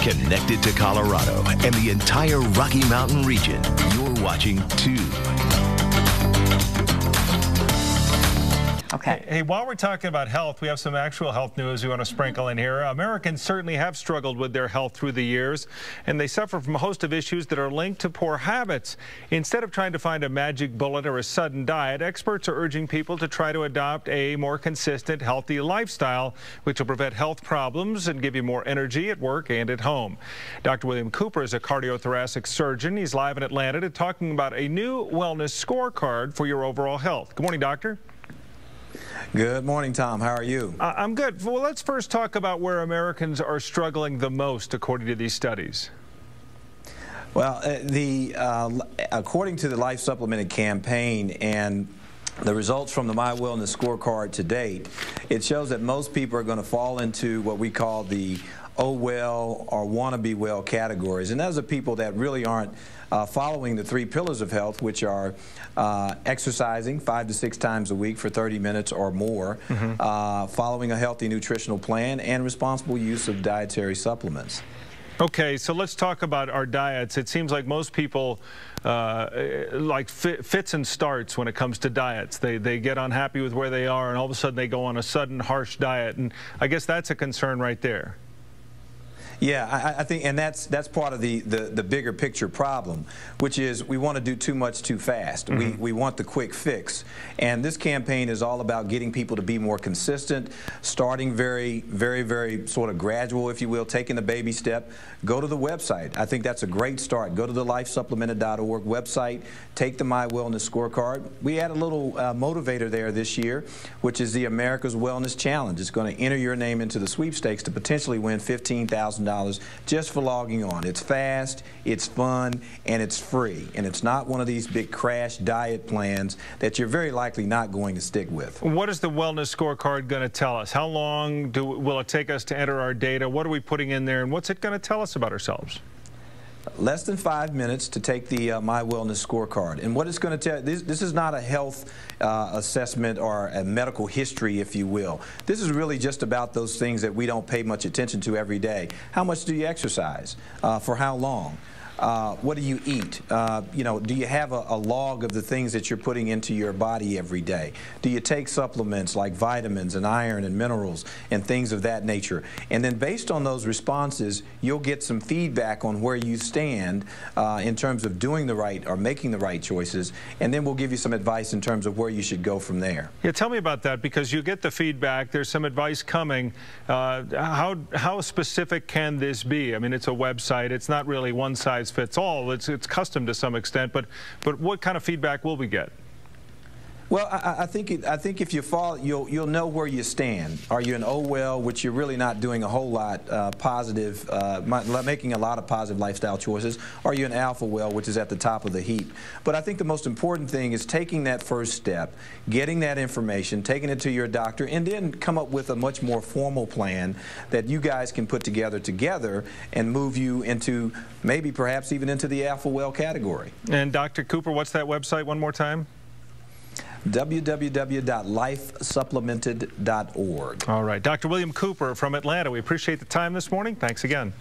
Connected to Colorado and the entire Rocky Mountain region, you're watching TUBE. Okay. Hey, while we're talking about health, we have some actual health news we want to sprinkle in here. Americans certainly have struggled with their health through the years, and they suffer from a host of issues that are linked to poor habits. Instead of trying to find a magic bullet or a sudden diet, experts are urging people to try to adopt a more consistent, healthy lifestyle, which will prevent health problems and give you more energy at work and at home. Dr. Wiliam Cooper is a cardiothoracic surgeon. He's live in Atlanta talking about a new wellness scorecard for your overall health. Good morning, doctor. Good morning, Tom. How are you? I'm good. Well, let's first talk about where Americans are struggling the most, according to these studies. Well, according to the Life Supplemented campaign and the results from the My Wellness Scorecard to date, it shows that most people are going to fall into what we call the oh well or wanna be well categories. And those are people that really aren't following the 3 pillars of health, which are exercising 5 to 6 times a week for 30 minutes or more, following a healthy nutritional plan, and responsible use of dietary supplements. Okay, so let's talk about our diets. It seems like most people like fits and starts when it comes to diets. They get unhappy with where they are, and all of a sudden they go on a sudden harsh diet, and I guess that's a concern right there. Yeah, I think, and that's part of the bigger picture problem, which is we want to do too much too fast. We want the quick fix, and this campaign is all about getting people to be more consistent, starting very sort of gradual, if you will, taking the baby step. Go to the website. I think that's a great start. Go to the lifesupplemented.org website, take the My Wellness Scorecard. We had a little motivator there this year, which is the America's Wellness Challenge. It's going to enter your name into the sweepstakes to potentially win $15,000 just for logging on. It's fast, it's fun, and it's free. And it's not one of these big crash diet plans that you're very likely not going to stick with. What is the Wellness Scorecard going to tell us? How long will it take us to enter our data? What are we putting in there, and what's it going to tell us about ourselves? Less than 5 minutes to take the My Wellness Scorecard. And what it's going to tell, this is not a health assessment or a medical history, if you will. This is really just about those things that we don't pay much attention to every day. How much do you exercise? For how long? What do you eat? You know, do you have a log of the things that you're putting into your body every day? Do you take supplements like vitamins and iron and minerals and things of that nature? And then based on those responses, you'll get some feedback on where you stand in terms of doing the right or making the right choices, and then we'll give you some advice in terms of where you should go from there. Yeah, tell me about that, because you get the feedback, there's some advice coming. How specific can this be? I mean, it's a website, it's not really one size fits all. It's custom to some extent, but what kind of feedback will we get? Well, I think if you fall, you'll know where you stand. Are you an oh well, which you're really not doing a whole lot positive, making a lot of positive lifestyle choices? Are you an alpha well, which is at the top of the heap? But I think the most important thing is taking that first step, getting that information, taking it to your doctor, and then come up with a much more formal plan that you guys can put together and move you into maybe perhaps even into the alpha well category. And Dr. Cooper, what's that website one more time? www.lifesupplemented.org. All right. Dr. Wiliam Cooper from Atlanta, we appreciate the time this morning. Thanks again.